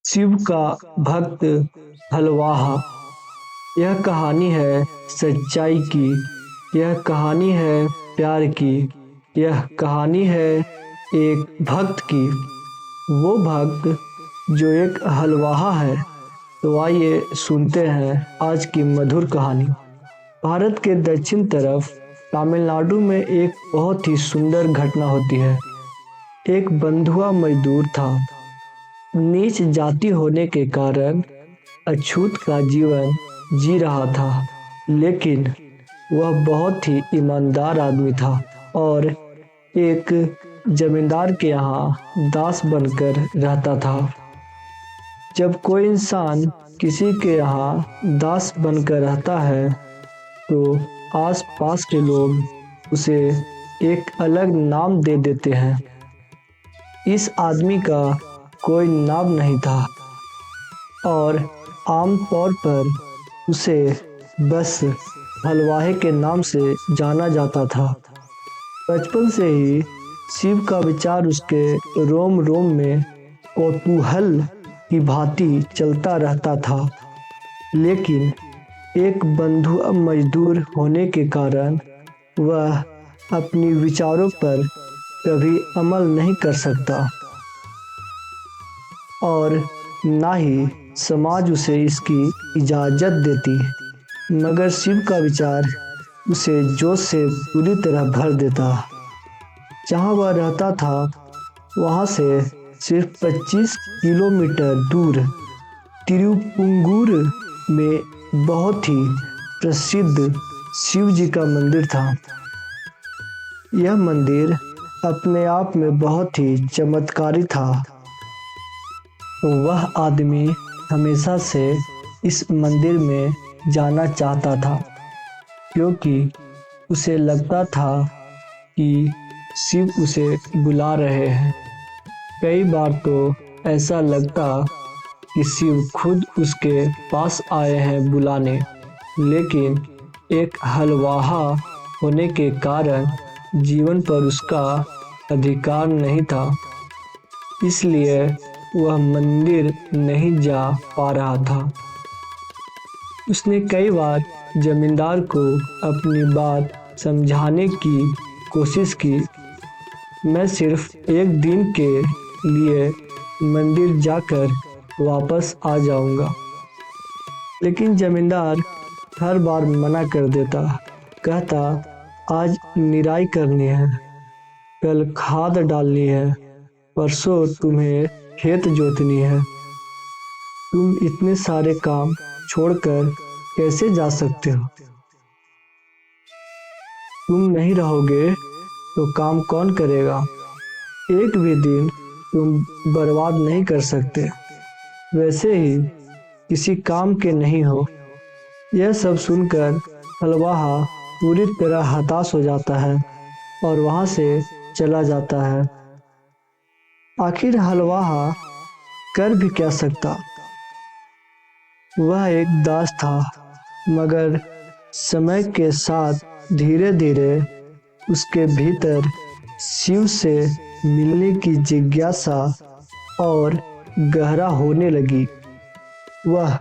शिव का भक्त हलवाहा। यह कहानी है सच्चाई की। यह कहानी है प्यार की। यह कहानी है एक भक्त की। वो भक्त जो एक हलवाहा है। तो आइए सुनते हैं आज की मधुर कहानी। भारत के दक्षिण तरफ तमिलनाडु में एक बहुत ही सुंदर घटना होती है। एक बंधुआ मजदूर था। नीच जाति होने के कारण अछूत का जीवन जी रहा था, लेकिन वह बहुत ही ईमानदार आदमी था और एक जमींदार के यहाँ दास बनकर रहता था। जब कोई इंसान किसी के यहाँ दास बनकर रहता है तो आस-पास के लोग उसे एक अलग नाम दे देते हैं। इस आदमी का कोई नाम नहीं था और आम तौर पर उसे बस हलवाहे के नाम से जाना जाता था। बचपन से ही शिव का विचार उसके रोम रोम में कौतूहल की भांति चलता रहता था, लेकिन एक बंधुआ मजदूर होने के कारण वह अपनी विचारों पर कभी अमल नहीं कर सकता और ना ही समाज उसे इसकी इजाज़त देती। मगर शिव का विचार उसे जोश से पूरी तरह भर देता। जहाँ वह रहता था वहाँ से सिर्फ 25 किलोमीटर दूर तिरुपुंगूर में बहुत ही प्रसिद्ध शिव जी का मंदिर था। यह मंदिर अपने आप में बहुत ही चमत्कारी था। वह आदमी हमेशा से इस मंदिर में जाना चाहता था, क्योंकि उसे लगता था कि शिव उसे बुला रहे हैं। कई बार तो ऐसा लगता कि शिव खुद उसके पास आए हैं बुलाने, लेकिन एक हलवाहा होने के कारण जीवन पर उसका अधिकार नहीं था, इसलिए वह मंदिर नहीं जा पा रहा था। उसने कई बार जमींदार को अपनी बात समझाने की कोशिश की। मैं सिर्फ एक दिन के लिए मंदिर जाकर वापस आ जाऊंगा, लेकिन जमींदार हर बार मना कर देता। कहता, आज निराई करनी है, कल खाद डालनी है, परसों तुम्हें खेत जोतनी है। तुम इतने सारे काम छोड़कर कैसे जा सकते हो? तुम नहीं रहोगे तो काम कौन करेगा? एक भी दिन तुम बर्बाद नहीं कर सकते। वैसे ही किसी काम के नहीं हो। यह सब सुनकर हलवाहा पूरी तरह हताश हो जाता है और वहाँ से चला जाता है। आखिर हलवाहा कर भी क्या सकता? वह एक दास था, मगर समय के साथ धीरे धीरे उसके भीतर शिव से मिलने की जिज्ञासा और गहरा होने लगी। वह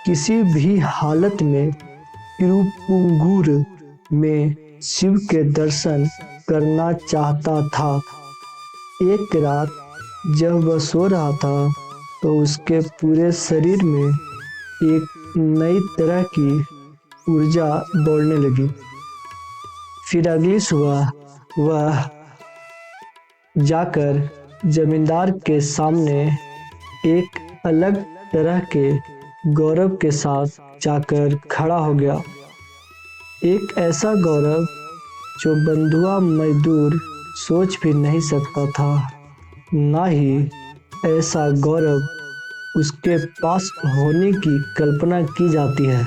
किसी भी हालत में तिरुपुंगूर में शिव के दर्शन करना चाहता था। एक रात जब वह सो रहा था तो उसके पूरे शरीर में एक नई तरह की ऊर्जा दौड़ने लगी। फिर अगली सुबह वह जाकर जमींदार के सामने एक अलग तरह के गौरव के साथ जाकर खड़ा हो गया। एक ऐसा गौरव जो बंधुआ मजदूर सोच भी नहीं सकता था। ना ही ऐसा गौरव उसके पास होने की कल्पना की जाती है।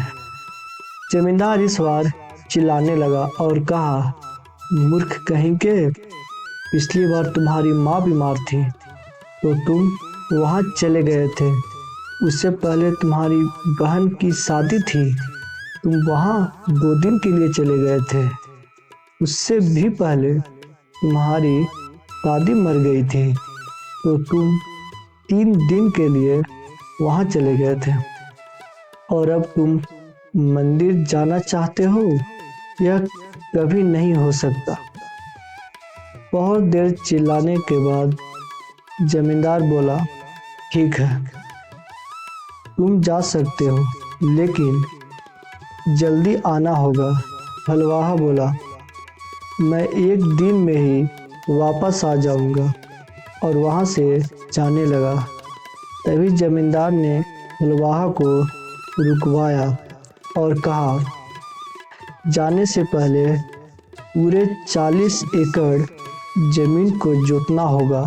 जमींदार इस बार चिल्लाने लगा और कहा, मूर्ख कहीं के, पिछली बार तुम्हारी माँ बीमार थी तो तुम वहाँ चले गए थे। उससे पहले तुम्हारी बहन की शादी थी, तुम वहाँ 2 दिन के लिए चले गए थे। उससे भी पहले तुम्हारी दादी मर गई थी तो तुम 3 दिन के लिए वहाँ चले गए थे। और अब तुम मंदिर जाना चाहते हो? यह कभी नहीं हो सकता। बहुत देर चिल्लाने के बाद जमींदार बोला, ठीक है, तुम जा सकते हो, लेकिन जल्दी आना होगा। हलवाहा बोला, मैं 1 दिन में ही वापस आ जाऊंगा। और वहाँ से जाने लगा। तभी जमींदार ने हलवाहा को रुकवाया और कहा, जाने से पहले पूरे 40 एकड़ जमीन को जोतना होगा।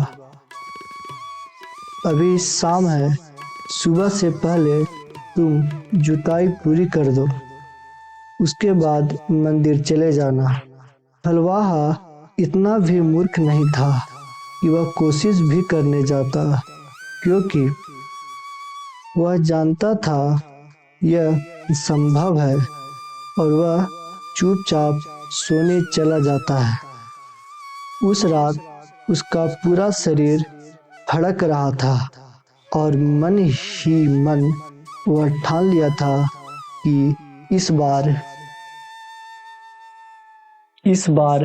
अभी शाम है, सुबह से पहले तुम जुताई पूरी कर दो, उसके बाद मंदिर चले जाना। हलवाहा इतना भी मूर्ख नहीं था कि वह कोशिश भी करने जाता, क्योंकि वह जानता था यह संभव है, और वह चुपचाप सोने चला जाता है। उस रात उसका पूरा शरीर फड़क रहा था और मन ही मन वह ठान लिया था कि इस बार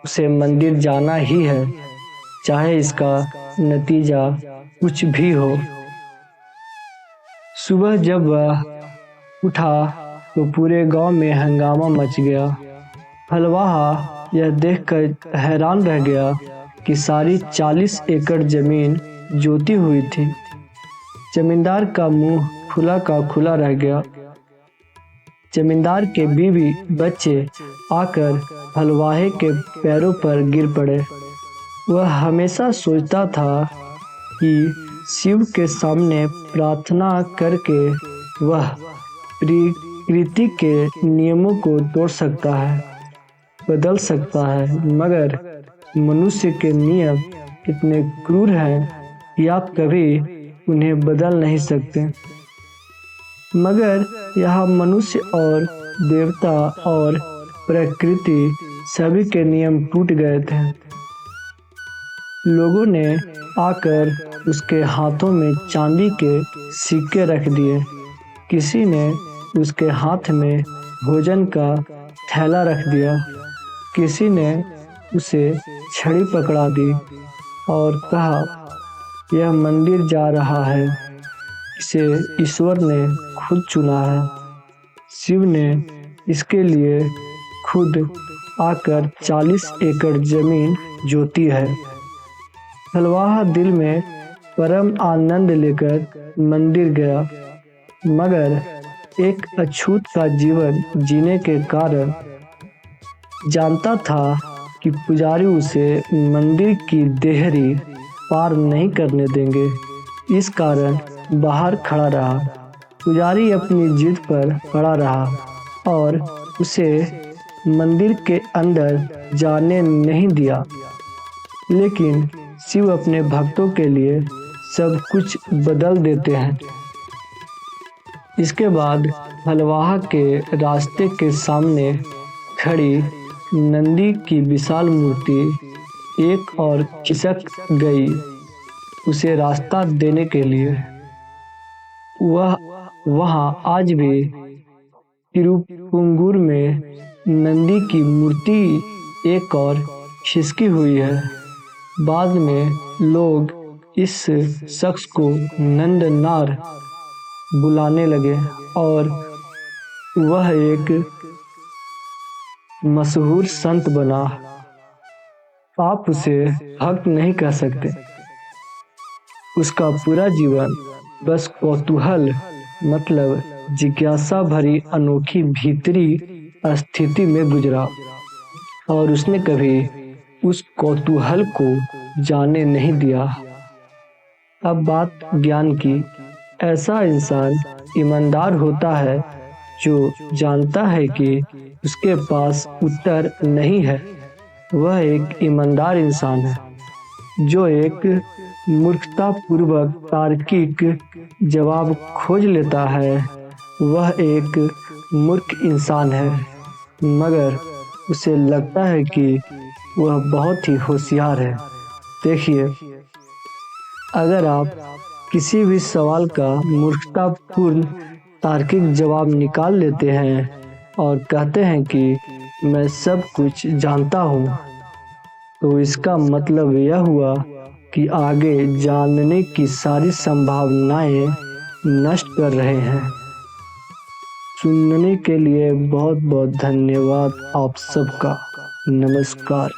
उसे मंदिर जाना ही है, चाहे इसका नतीजा कुछ भी हो। सुबह जब वह उठा तो पूरे गांव में हंगामा मच गया। हलवाहा यह देखकर हैरान रह गया कि सारी 40 एकड़ जमीन जोती हुई थी। जमींदार का मुंह खुला का खुला रह गया। जमींदार के बीवी बच्चे आकर हलवाहे के पैरों पर गिर पड़े। वह हमेशा सोचता था कि शिव के सामने प्रार्थना करके वह प्रकृति के नियमों को तोड़ सकता है, बदल सकता है, मगर मनुष्य के नियम इतने क्रूर हैं कि आप कभी उन्हें बदल नहीं सकते। मगर यहाँ मनुष्य और देवता और प्रकृति सभी के नियम टूट गए थे। लोगों ने आकर उसके हाथों में चांदी के सिक्के रख दिए। किसी ने उसके हाथ में भोजन का थैला रख दिया। किसी ने उसे छड़ी पकड़ा दी और कहा, यह मंदिर जा रहा है, इसे ईश्वर ने खुद चुना है। शिव ने इसके लिए खुद आकर 40 एकड़ जमीन जोती है। हलवाहा दिल में परम आनंद लेकर मंदिर गया, मगर एक अछूत का जीवन जीने के कारण जानता था कि पुजारी उसे मंदिर की देहरी पार नहीं करने देंगे। इस कारण बाहर खड़ा रहा। पुजारी अपनी जिद पर पड़ा रहा और उसे मंदिर के अंदर जाने नहीं दिया। लेकिन शिव अपने भक्तों के लिए सब कुछ बदल देते हैं। इसके बाद हलवाहा के रास्ते के सामने खड़ी नंदी की विशाल मूर्ति एक और खिसक गई उसे रास्ता देने के लिए। वह वहाँ आज भी तिरुपुंगूर में नंदी की मूर्ति एक और खिसकी हुई है। बाद में लोग इस शख्स को नंदनार बुलाने लगे और वह एक मशहूर संत बना। आप उसे भक्त नहीं कह सकते। उसका पूरा जीवन बस कौतूहल मतलब जिज्ञासा भरी अनोखी भीतरी स्थिति में गुजरा, और उसने कभी उस कौतूहल को जाने नहीं दिया। अब बात ज्ञान की। ऐसा इंसान ईमानदार होता है जो जानता है कि उसके पास उत्तर नहीं है। वह एक ईमानदार इंसान है। जो एक मूर्खतापूर्वक तार्किक जवाब खोज लेता है, वह एक मूर्ख इंसान है, मगर उसे लगता है कि वह बहुत ही होशियार है। देखिए, अगर आप किसी भी सवाल का मूर्खतापूर्ण तार्किक जवाब निकाल लेते हैं और कहते हैं कि मैं सब कुछ जानता हूँ, तो इसका मतलब यह हुआ कि आगे जानने की सारी संभावनाएं नष्ट कर रहे हैं। सुनने के लिए बहुत बहुत धन्यवाद आप सबका। नमस्कार।